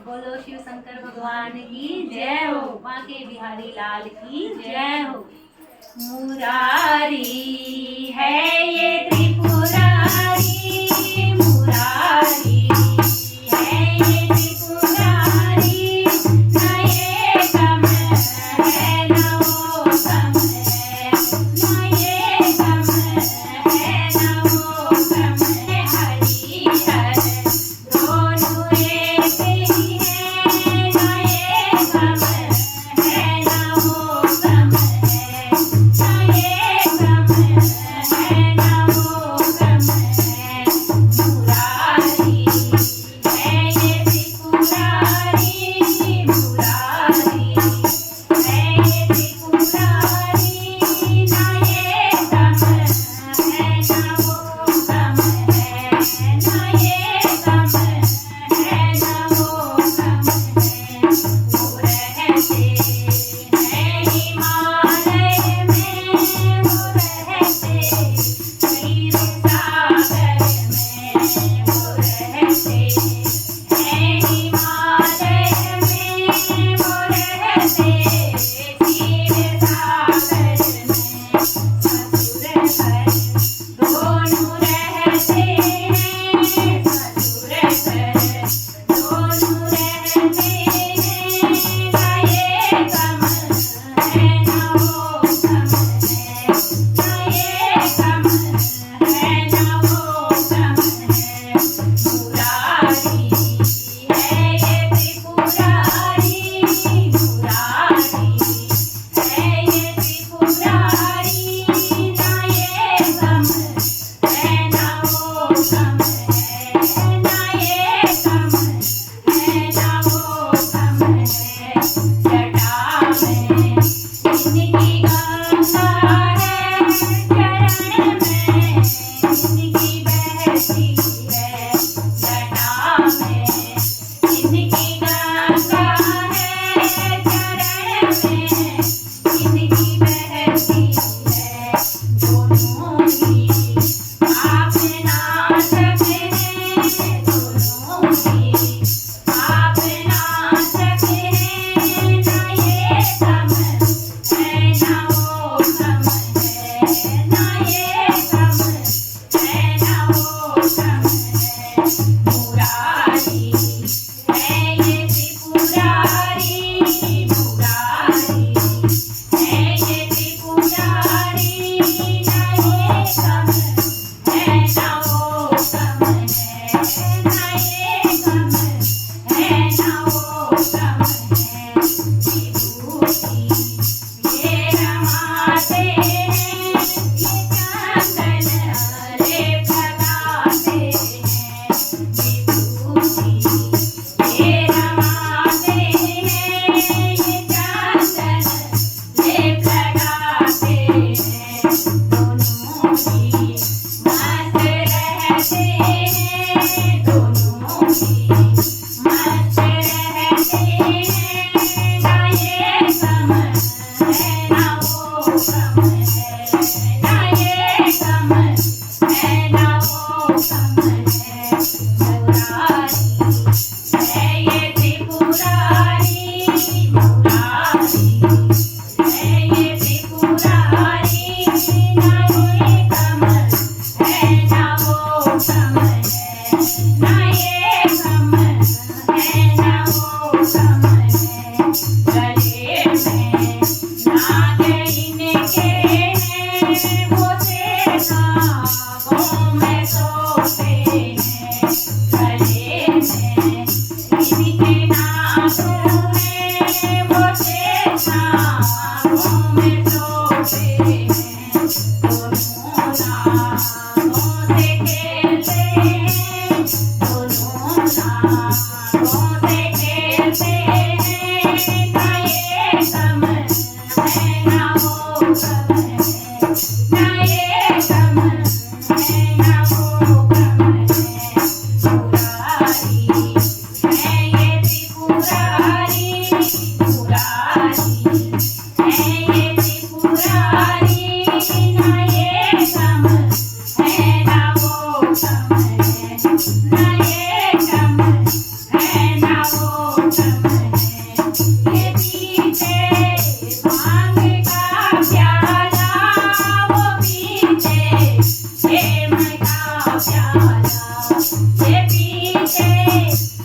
बोलो शिव शंकर भगवान की जय हो। बांके बिहारी लाल की जय हो। मुरारी है ये त्रिपुरारी, मुरारी है ये त्रिपुरारी, न ये कम है न वो कम है, न ये कम है न वो कम है। हरि हर दोनों एक ही है, न ये कम है न वो कम है, न ये कम है न वो कम है। मुरारी है ये त्रिपुरारी, मुरारी है ये त्रिपुरारी, न ये कम है न वो कम है, न ये कम है न वो कम है। वो रहते हैं हिमालय में, वो रहते क्षीर सागर में, वो रहते हैं हिमालय में, वो रहते क्षीर सागर में। ससुर हर दोनों रहते हैं, ससुर हर दोनों रहते हैं, न ये कम है न वो कम है, न ये कम है न वो कम है। मुरारी है ये त्रिपुरारी, मुरारी है ये त्रिपुरारी, न ये कम है न वो कम है, न ये कम है न वो कम है। जटा में इनकी गंगा है, चरण में इनकी बहती है। जटा में इनकी गंगा है, चरण में इनकी बहती है। दोनों ही आप नाचक हैं, दोनों ही आप नाचक हैं, न ये कम है न वो कम है, न ये कम है न वो कम है। मुरारी है ये त्रिपुरारी, मुरारी है ये त्रिपुरारी, न ये कम है न वो कम है, न ये कम है न वो कम है। विभूति ये रमाते हैं, ये चंदन लेप लगाते हैं। विभूति ये रमाते हैं, ये चंदन लेप लगाते हैं। दोनों ही मस्त रहते हैं, दोनों ही मस्त रहते हैं, न ये कम है न वो कम है, न ये कम है न वो कम है। मुरारी है ये त्रिपुरारी, मुरारी है ये त्रिपुरारी, न ये कम है न वो कम है, न ये कम है न वो कम है। गले में नाग इनके हैं, वो नागों में सोते हैं। गले में इनके नाग हैं, वो नागों में सोते हैं। दोनों नागों से खेलते हैं, दोनों नागों से खेलते हैं, न ये कम है न वो कम है, न ये कम है न वो कम है। मुरारी है ये त्रिपुरारी, मुरारी है ये त्रिपुरारी, न ये कम है न वो कम है, न ये कम है न वो सम है। ये पीछे भांग का प्याला, वो पीछे प्रेम का प्याला। ये पीछे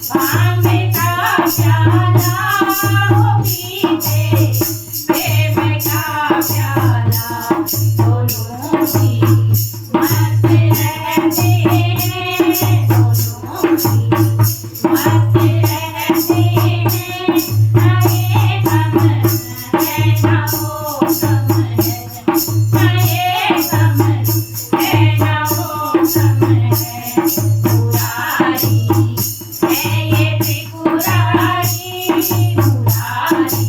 भांग का प्याला, वो पीछे प्रेम का प्याला। दोनों ही मस्त रहते हैं, दोनों ही मस्त रहते हैं। ना ये गम है ना वो गम है, ना ये गम है ना वो गम है। मुरारी है ये त्रिपुरारी, मुरारी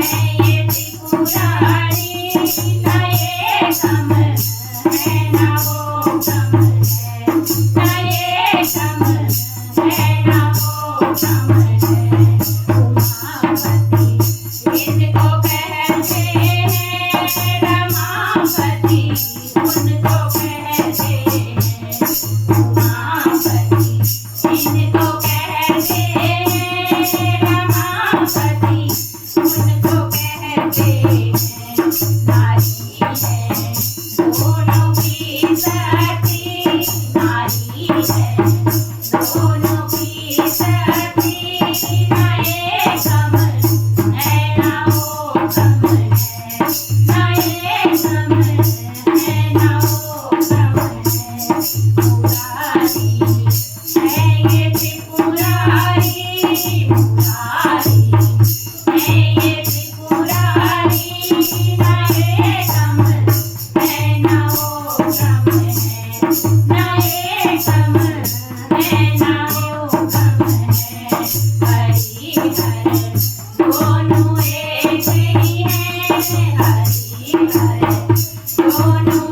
है ये त्रिपुरारी। ना ये गम है ना वो गम है, ना ये गम है ना वो गम है। उमापति इनको कहते हैं, रमापति उनको कहते हैं। उमापति इनको कहते हैं, रमापति उनको कहते हैं। नारी है दोनों की सती, नारी है दोनों की सती। ना ये गम है ना वो गम है, ना ये गम है ना वो गम है। मुरारी है ये त्रिपुरारी, मुरारी है ये त्रिपुरारी। ना ये गम है ना वो गम है, ना ये गम है ना वो गम है। हरिहर दोनों एक ही हैं, हरिहर दोनों